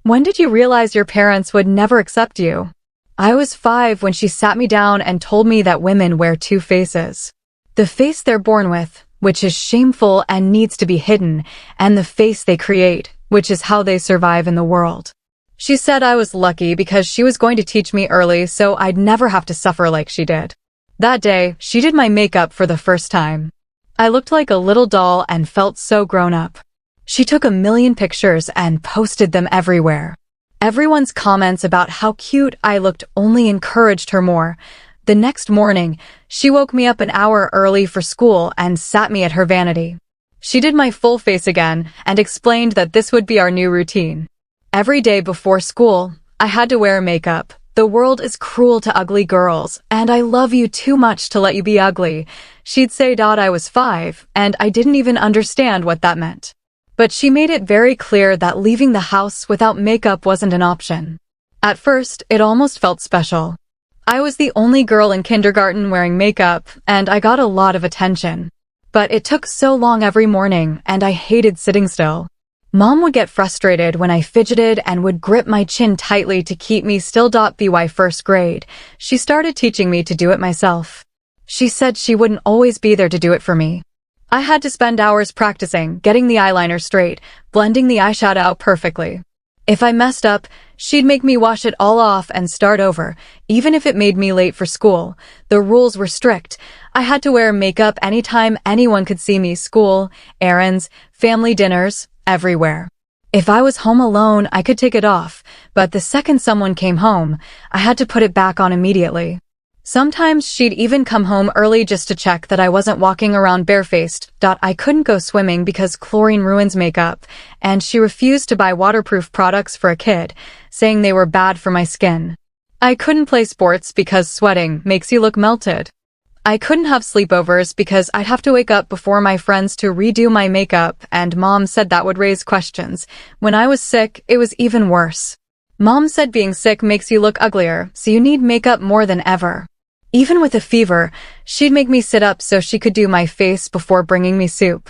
When did you realize your parents would never accept you? I was 5 when she sat me down and told me that women wear two faces. The face they're born with, which is shameful and needs to be hidden, and the face they create, which is how they survive in the world. She said I was lucky because she was going to teach me early so I'd never have to suffer like she did. That day, she did my makeup for the first time. I looked like a little doll and felt so grown up. She took a million pictures and posted them everywhere. Everyone's comments about how cute I looked only encouraged her more. The next morning, she woke me up an hour early for school and sat me at her vanity. She did my full face again and explained that this would be our new routine. Every day before school, I had to wear makeup. The world is cruel to ugly girls, and I love you too much to let you be ugly. She'd say I was 5, and I didn't even understand what that meant. But she made it very clear that leaving the house without makeup wasn't an option. At first, it almost felt special. I was the only girl in kindergarten wearing makeup, and I got a lot of attention. But it took so long every morning, and I hated sitting still. Mom would get frustrated when I fidgeted and would grip my chin tightly to keep me still. By first grade, she started teaching me to do it myself. She said she wouldn't always be there to do it for me. I had to spend hours practicing, getting the eyeliner straight, blending the eyeshadow out perfectly. If I messed up, she'd make me wash it all off and start over, even if it made me late for school. The rules were strict. I had to wear makeup anytime anyone could see me: school, errands, family dinners, everywhere. If I was home alone, I could take it off, but the second someone came home, I had to put it back on immediately. Sometimes she'd even come home early just to check that I wasn't walking around barefaced. I couldn't go swimming because chlorine ruins makeup, and she refused to buy waterproof products for a kid, saying they were bad for my skin. I couldn't play sports because sweating makes you look melted. I couldn't have sleepovers because I'd have to wake up before my friends to redo my makeup, and Mom said that would raise questions. When I was sick, it was even worse. Mom said being sick makes you look uglier, so you need makeup more than ever. Even with a fever, she'd make me sit up so she could do my face before bringing me soup.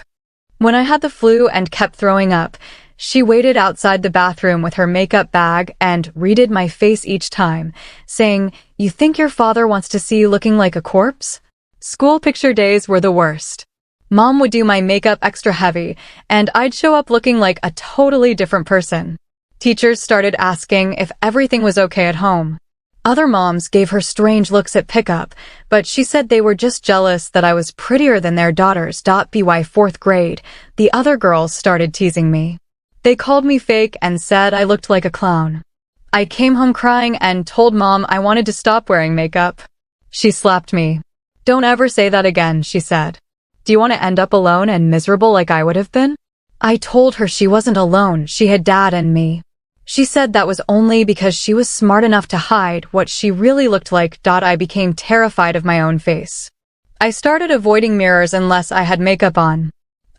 When I had the flu and kept throwing up, she waited outside the bathroom with her makeup bag and redid my face each time, saying, "You think your father wants to see you looking like a corpse?" School picture days were the worst. Mom would do my makeup extra heavy, and I'd show up looking like a totally different person. Teachers started asking if everything was okay at home. Other moms gave her strange looks at pickup, but she said they were just jealous that I was prettier than their daughters. By 4th grade, the other girls started teasing me. They called me fake and said I looked like a clown. I came home crying and told Mom I wanted to stop wearing makeup. She slapped me. "Don't ever say that again," she said. "Do you want to end up alone and miserable like I would have been?" I told her she wasn't alone, she had Dad and me. She said that was only because she was smart enough to hide what she really looked like. I became terrified of my own face. I started avoiding mirrors unless I had makeup on.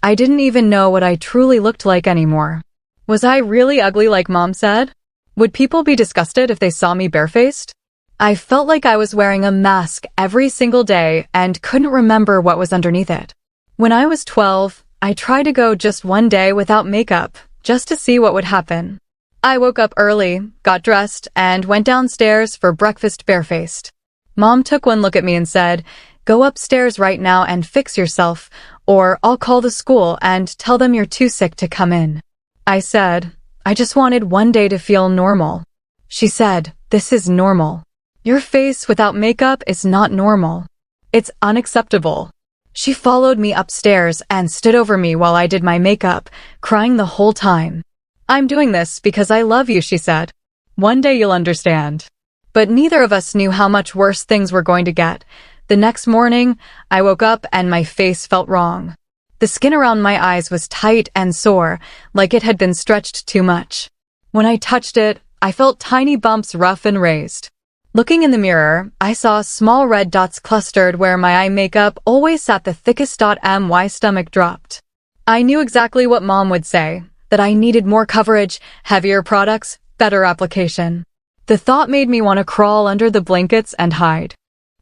I didn't even know what I truly looked like anymore. Was I really ugly like Mom said? Would people be disgusted if they saw me barefaced? I felt like I was wearing a mask every single day and couldn't remember what was underneath it. When I was 12, I tried to go just one day without makeup, just to see what would happen. I woke up early, got dressed, and went downstairs for breakfast barefaced. Mom took one look at me and said, "Go upstairs right now and fix yourself, or I'll call the school and tell them you're too sick to come in." I said, "I just wanted one day to feel normal." She said, "This is normal. Your face without makeup is not normal. It's unacceptable." She followed me upstairs and stood over me while I did my makeup, crying the whole time. "I'm doing this because I love you," she said. "One day you'll understand." But neither of us knew how much worse things were going to get. The next morning, I woke up and my face felt wrong. The skin around my eyes was tight and sore, like it had been stretched too much. When I touched it, I felt tiny bumps, rough and raised. Looking in the mirror, I saw small red dots clustered where my eye makeup always sat the thickest. My stomach dropped. I knew exactly what Mom would say, that I needed more coverage, heavier products, better application. The thought made me want to crawl under the blankets and hide.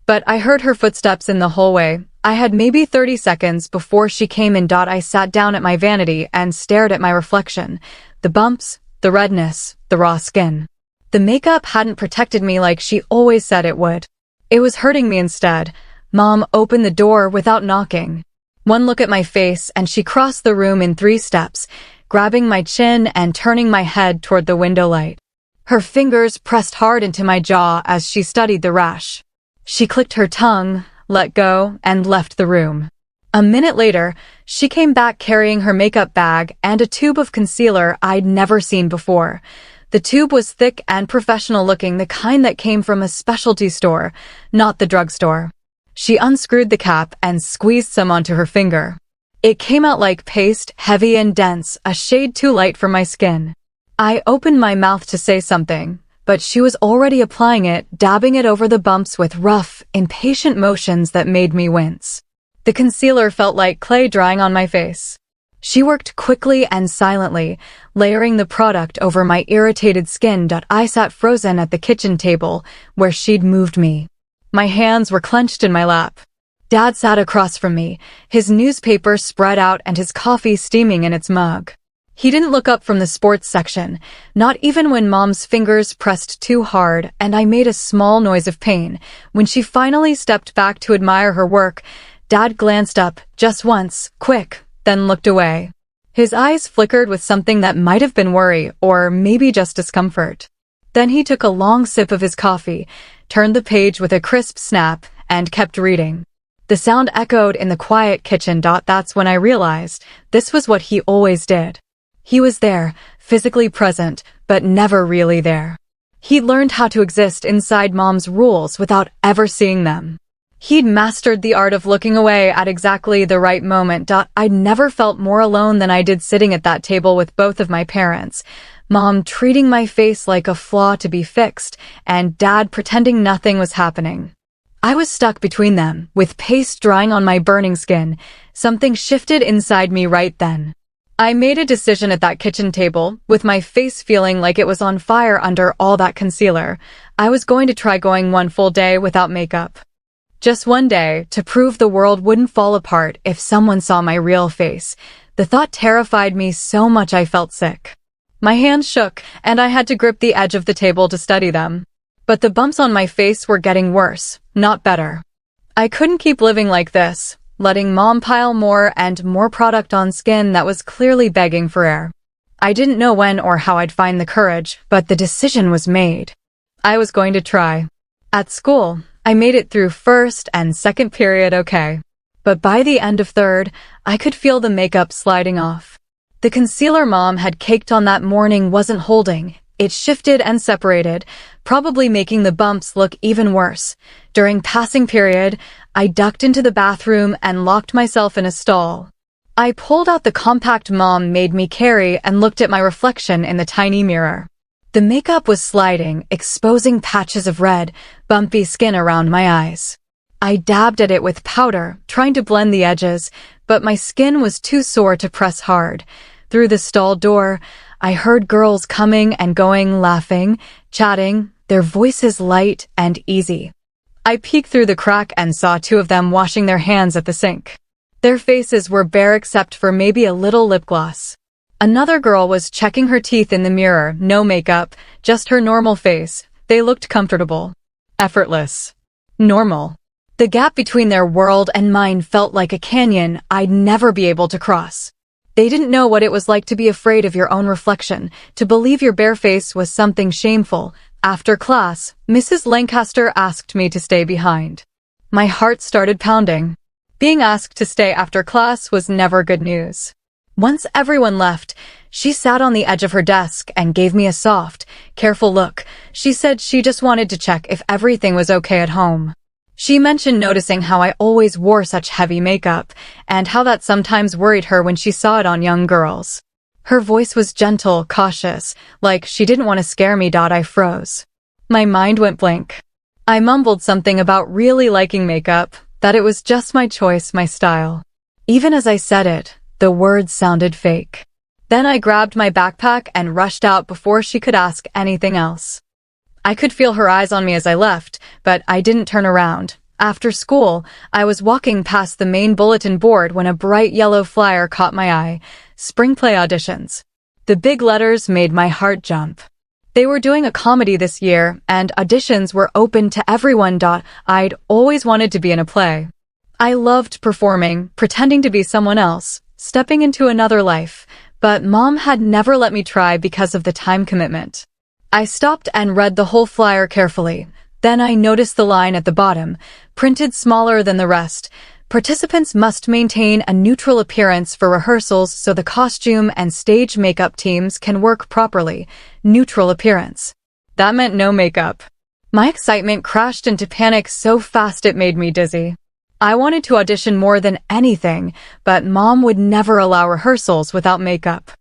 But I heard her footsteps in the hallway. I had maybe 30 seconds before she came in. I sat down at my vanity and stared at my reflection. The bumps, the redness, the raw skin. The makeup hadn't protected me like she always said it would. It was hurting me instead. Mom opened the door without knocking. One look at my face and she crossed the room in 3 steps, grabbing my chin and turning my head toward the window light. Her fingers pressed hard into my jaw as she studied the rash. She clicked her tongue, let go, and left the room. A minute later, she came back carrying her makeup bag and a tube of concealer I'd never seen before. The tube was thick and professional looking, the kind that came from a specialty store, not the drugstore. She unscrewed the cap and squeezed some onto her finger. It came out like paste, heavy and dense, a shade too light for my skin. I opened my mouth to say something, but she was already applying it, dabbing it over the bumps with rough, impatient motions that made me wince. The concealer felt like clay drying on my face. She worked quickly and silently, layering the product over my irritated skin. I sat frozen at the kitchen table, where she'd moved me. My hands were clenched in my lap. Dad sat across from me, his newspaper spread out and his coffee steaming in its mug. He didn't look up from the sports section, not even when Mom's fingers pressed too hard, and I made a small noise of pain. When she finally stepped back to admire her work, Dad glanced up, just once, quick, then looked away. His eyes flickered with something that might have been worry, or maybe just discomfort. Then he took a long sip of his coffee, turned the page with a crisp snap, and kept reading. The sound echoed in the quiet kitchen. That's when I realized this was what he always did. He was there, physically present, but never really there. He'd learned how to exist inside Mom's rules without ever seeing them. He'd mastered the art of looking away at exactly the right moment. I'd never felt more alone than I did sitting at that table with both of my parents. Mom treating my face like a flaw to be fixed, and Dad pretending nothing was happening. I was stuck between them, with paste drying on my burning skin. Something shifted inside me right then. I made a decision at that kitchen table, with my face feeling like it was on fire under all that concealer. I was going to try going one full day without makeup. Just one day, to prove the world wouldn't fall apart if someone saw my real face. The thought terrified me so much I felt sick. My hands shook, and I had to grip the edge of the table to study them. But the bumps on my face were getting worse, not better. I couldn't keep living like this, letting Mom pile more and more product on skin that was clearly begging for air. I didn't know when or how I'd find the courage, but the decision was made. I was going to try. At school, I made it through first and second period okay. But by the end of third, I could feel the makeup sliding off. The concealer Mom had caked on that morning wasn't holding. It shifted and separated, probably making the bumps look even worse. During passing period, I ducked into the bathroom and locked myself in a stall. I pulled out the compact Mom made me carry and looked at my reflection in the tiny mirror. The makeup was sliding, exposing patches of red, bumpy skin around my eyes. I dabbed at it with powder, trying to blend the edges, but my skin was too sore to press hard. Through the stall door, I heard girls coming and going, laughing, chatting, their voices light and easy. I peeked through the crack and saw 2 of them washing their hands at the sink. Their faces were bare except for maybe a little lip gloss. Another girl was checking her teeth in the mirror, no makeup, just her normal face. They looked comfortable. Effortless. Normal. The gap between their world and mine felt like a canyon I'd never be able to cross. They didn't know what it was like to be afraid of your own reflection, to believe your bare face was something shameful. After class, Mrs. Lancaster asked me to stay behind. My heart started pounding. Being asked to stay after class was never good news. Once everyone left, she sat on the edge of her desk and gave me a soft, careful look. She said she just wanted to check if everything was okay at home. She mentioned noticing how I always wore such heavy makeup, and how that sometimes worried her when she saw it on young girls. Her voice was gentle, cautious, like she didn't want to scare me. I froze. My mind went blank. I mumbled something about really liking makeup, that it was just my choice, my style. Even as I said it, the words sounded fake. Then I grabbed my backpack and rushed out before she could ask anything else. I could feel her eyes on me as I left, but I didn't turn around. After school, I was walking past the main bulletin board when a bright yellow flyer caught my eye. Spring play auditions. The big letters made my heart jump. They were doing a comedy this year, and auditions were open to everyone. I'd always wanted to be in a play. I loved performing, pretending to be someone else, stepping into another life, but Mom had never let me try because of the time commitment. I stopped and read the whole flyer carefully. Then I noticed the line at the bottom, printed smaller than the rest. Participants must maintain a neutral appearance for rehearsals so the costume and stage makeup teams can work properly. Neutral appearance. That meant no makeup. My excitement crashed into panic so fast it made me dizzy. I wanted to audition more than anything, but Mom would never allow rehearsals without makeup.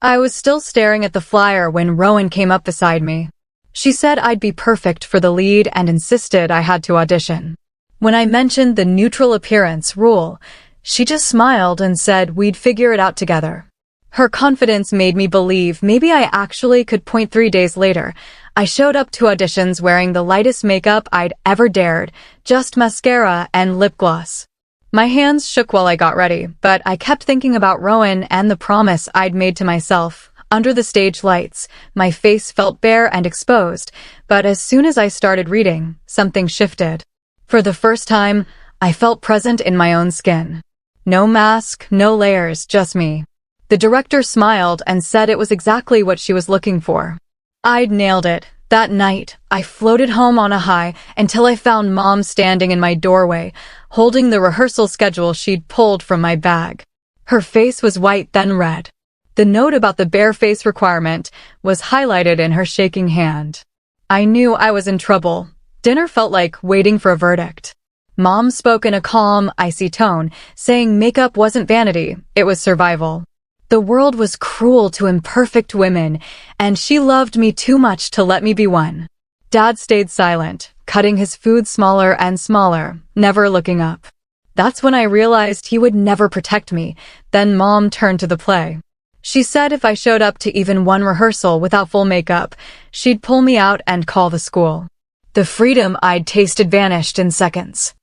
I was still staring at the flyer when Rowan came up beside me. She said I'd be perfect for the lead and insisted I had to audition. When I mentioned the neutral appearance rule, she just smiled and said we'd figure it out together. Her confidence made me believe maybe I actually could. 3 days later, I showed up to auditions wearing the lightest makeup I'd ever dared, just mascara and lip gloss. My hands shook while I got ready, but I kept thinking about Rowan and the promise I'd made to myself. Under the stage lights, my face felt bare and exposed, but as soon as I started reading, something shifted. For the first time, I felt present in my own skin. No mask, no layers, just me. The director smiled and said it was exactly what she was looking for. I'd nailed it. That night, I floated home on a high until I found Mom standing in my doorway, holding the rehearsal schedule she'd pulled from my bag. Her face was white, then red. The note about the bare face requirement was highlighted in her shaking hand. I knew I was in trouble. Dinner felt like waiting for a verdict. Mom spoke in a calm, icy tone, saying makeup wasn't vanity, it was survival. The world was cruel to imperfect women, and she loved me too much to let me be one. Dad stayed silent, cutting his food smaller and smaller, never looking up. That's when I realized he would never protect me. Then Mom turned to the play. She said if I showed up to even one rehearsal without full makeup, she'd pull me out and call the school. The freedom I'd tasted vanished in seconds.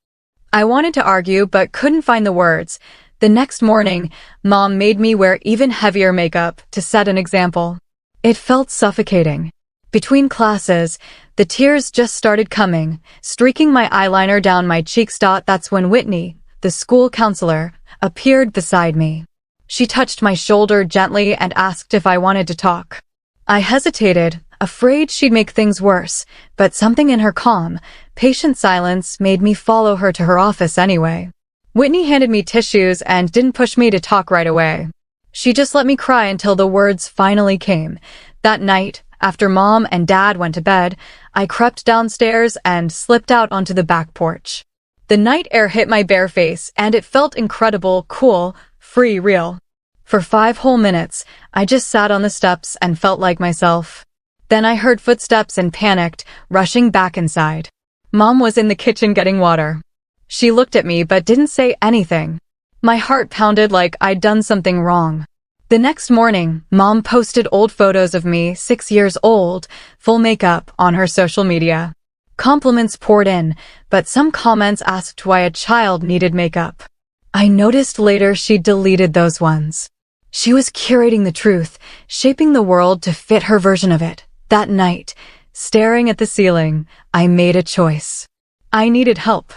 I wanted to argue but couldn't find the words. The next morning, Mom made me wear even heavier makeup to set an example. It felt suffocating. Between classes, the tears just started coming, streaking my eyeliner down my cheeks. That's when Whitney, the school counselor, appeared beside me. She touched my shoulder gently and asked if I wanted to talk. I hesitated, afraid she'd make things worse, but something in her calm, patient silence made me follow her to her office anyway. Whitney handed me tissues and didn't push me to talk right away. She just let me cry until the words finally came. That night, after Mom and Dad went to bed, I crept downstairs and slipped out onto the back porch. The night air hit my bare face and it felt incredible, cool, free, real. For 5 whole minutes, I just sat on the steps and felt like myself. Then I heard footsteps and panicked, rushing back inside. Mom was in the kitchen getting water. She looked at me but didn't say anything. My heart pounded like I'd done something wrong. The next morning, Mom posted old photos of me, 6 years old, full makeup, on her social media. Compliments poured in, but some comments asked why a child needed makeup. I noticed later she'd deleted those ones. She was curating the truth, shaping the world to fit her version of it. That night, staring at the ceiling, I made a choice. I needed help.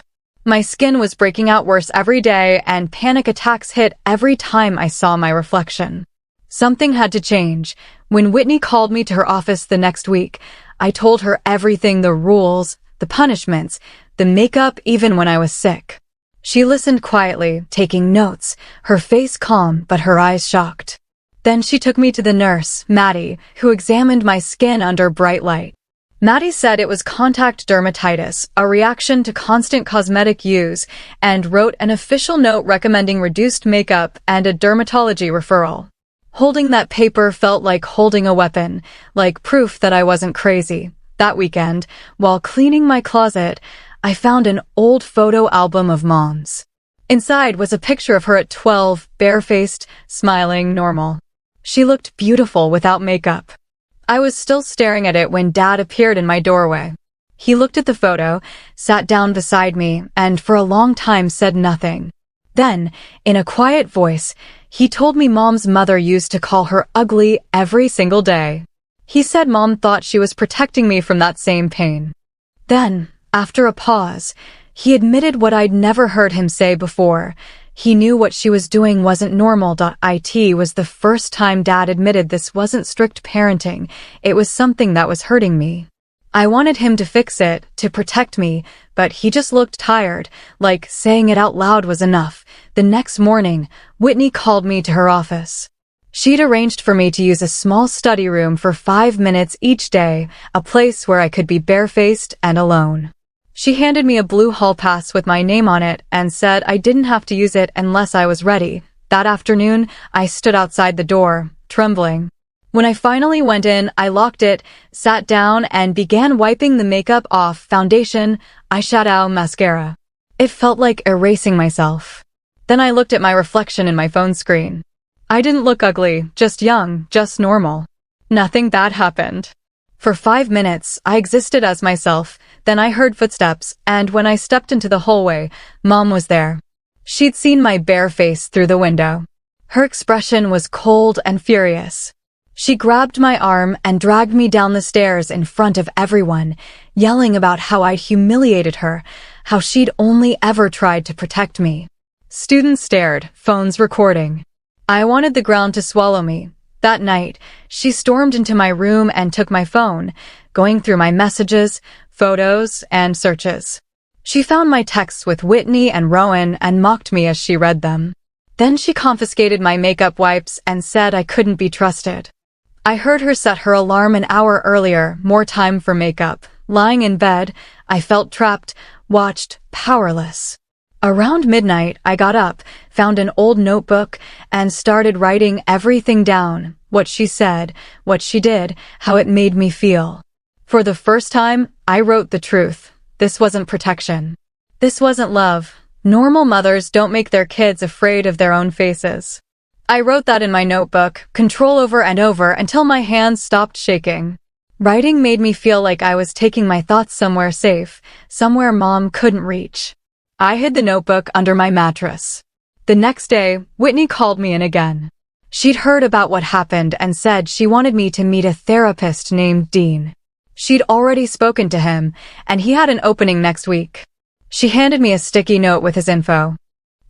My skin was breaking out worse every day, and panic attacks hit every time I saw my reflection. Something had to change. When Whitney called me to her office the next week, I told her everything, the rules, the punishments, the makeup, even when I was sick. She listened quietly, taking notes, her face calm but her eyes shocked. Then she took me to the nurse, Maddie, who examined my skin under bright light. Maddie said it was contact dermatitis, a reaction to constant cosmetic use, and wrote an official note recommending reduced makeup and a dermatology referral. Holding that paper felt like holding a weapon, like proof that I wasn't crazy. That weekend, while cleaning my closet, I found an old photo album of Mom's. Inside was a picture of her at 12, barefaced, smiling, normal. She looked beautiful without makeup. I was still staring at it when Dad appeared in my doorway. He looked at the photo, sat down beside me, and for a long time said nothing. Then, in a quiet voice, he told me Mom's mother used to call her ugly every single day. He said Mom thought she was protecting me from that same pain. Then, after a pause, he admitted what I'd never heard him say before. He knew what she was doing wasn't normal. It was the first time Dad admitted this wasn't strict parenting, it was something that was hurting me. I wanted him to fix it, to protect me, but he just looked tired, like saying it out loud was enough. The next morning, Whitney called me to her office. She'd arranged for me to use a small study room for 5 minutes each day, a place where I could be barefaced and alone. She handed me a blue hall pass with my name on it and said I didn't have to use it unless I was ready. That afternoon, I stood outside the door, trembling. When I finally went in, I locked it, sat down, and began wiping the makeup off: foundation, eyeshadow, mascara. It felt like erasing myself. Then I looked at my reflection in my phone screen. I didn't look ugly, just young, just normal. Nothing bad happened. For 5 minutes, I existed as myself. Then I heard footsteps, and when I stepped into the hallway, Mom was there. She'd seen my bare face through the window. Her expression was cold and furious. She grabbed my arm and dragged me down the stairs in front of everyone, yelling about how I'd humiliated her, how she'd only ever tried to protect me. Students stared, phones recording. I wanted the ground to swallow me. That night, she stormed into my room and took my phone, going through my messages, photos, and searches. She found my texts with Whitney and Rowan and mocked me as she read them. Then she confiscated my makeup wipes and said I couldn't be trusted. I heard her set her alarm an hour earlier, more time for makeup. Lying in bed, I felt trapped, watched, powerless. Around midnight, I got up, found an old notebook, and started writing everything down: what she said, what she did, how it made me feel. For the first time, I wrote the truth. This wasn't protection. This wasn't love. Normal mothers don't make their kids afraid of their own faces. I wrote that in my notebook, control over and over, until my hands stopped shaking. Writing made me feel like I was taking my thoughts somewhere safe, somewhere Mom couldn't reach. I hid the notebook under my mattress. The next day, Whitney called me in again. She'd heard about what happened and said she wanted me to meet a therapist named Dean. She'd already spoken to him, and he had an opening next week. She handed me a sticky note with his info.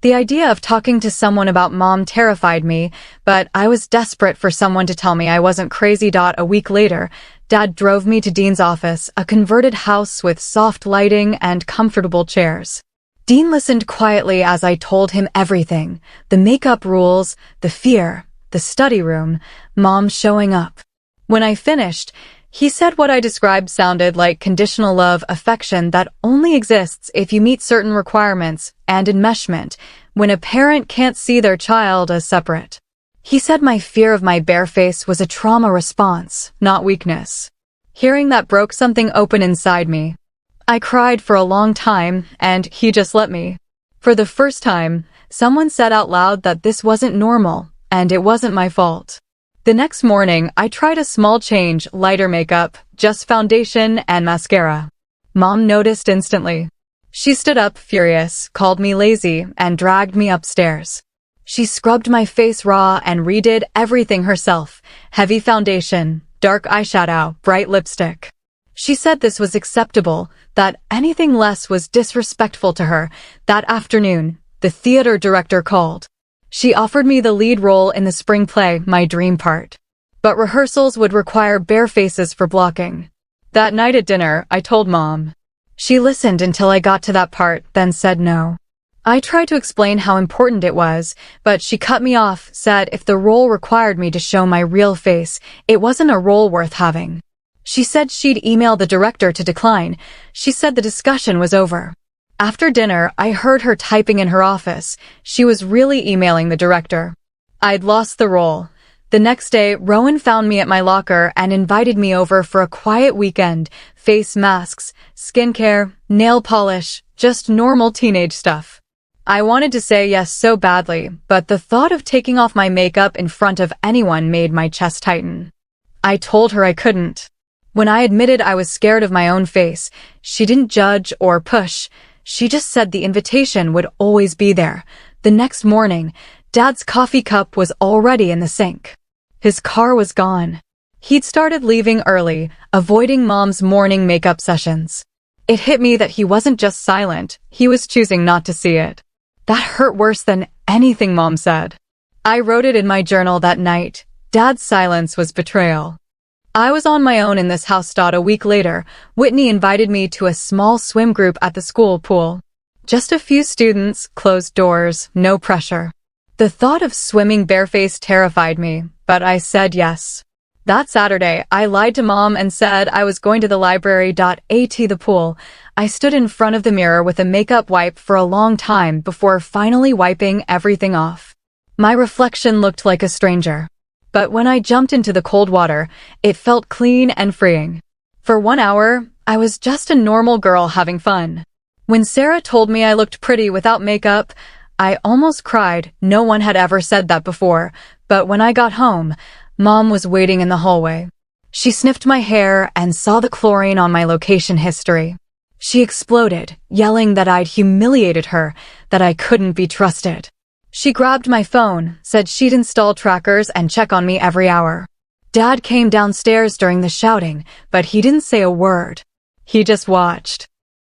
The idea of talking to someone about Mom terrified me, but I was desperate for someone to tell me I wasn't crazy. A week later, Dad drove me to Dean's office, a converted house with soft lighting and comfortable chairs. Dean listened quietly as I told him everything: the makeup rules, the fear, the study room, Mom showing up. When I finished, he said what I described sounded like conditional love, affection that only exists if you meet certain requirements, and enmeshment, when a parent can't see their child as separate. He said my fear of my bare face was a trauma response, not weakness. Hearing that broke something open inside me. I cried for a long time, and he just let me. For the first time, someone said out loud that this wasn't normal, and it wasn't my fault. The next morning, I tried a small change: lighter makeup, just foundation and mascara. Mom noticed instantly. She stood up, furious, called me lazy, and dragged me upstairs. She scrubbed my face raw and redid everything herself: heavy foundation, dark eyeshadow, bright lipstick. She said this was acceptable, that anything less was disrespectful to her. That afternoon, the theater director called. She offered me the lead role in the spring play, my dream part. But rehearsals would require bare faces for blocking. That night at dinner, I told Mom. She listened until I got to that part, then said no. I tried to explain how important it was, but she cut me off, said if the role required me to show my real face, it wasn't a role worth having. She said she'd email the director to decline. She said the discussion was over. After dinner, I heard her typing in her office. She was really emailing the director. I'd lost the role. The next day, Rowan found me at my locker and invited me over for a quiet weekend: face masks, skincare, nail polish, just normal teenage stuff. I wanted to say yes so badly, but the thought of taking off my makeup in front of anyone made my chest tighten. I told her I couldn't. When I admitted I was scared of my own face, she didn't judge or push. She just said the invitation would always be there. The next morning, Dad's coffee cup was already in the sink. His car was gone. He'd started leaving early, avoiding Mom's morning makeup sessions. It hit me that he wasn't just silent, he was choosing not to see it. That hurt worse than anything Mom said. I wrote it in my journal that night. Dad's silence was betrayal. I was on my own in this house. A week later, Whitney invited me to a small swim group at the school pool. Just a few students, closed doors, no pressure. The thought of swimming barefaced terrified me, but I said yes. That Saturday, I lied to Mom and said I was going to the library. The pool. I stood in front of the mirror with a makeup wipe for a long time before finally wiping everything off. My reflection looked like a stranger. But when I jumped into the cold water, it felt clean and freeing. For 1 hour, I was just a normal girl having fun. When Sarah told me I looked pretty without makeup, I almost cried. No one had ever said that before, but when I got home, Mom was waiting in the hallway. She sniffed my hair and saw the chlorine on my location history. She exploded, yelling that I'd humiliated her, that I couldn't be trusted. She grabbed my phone, said she'd install trackers and check on me every hour. Dad came downstairs during the shouting, but he didn't say a word. He just watched.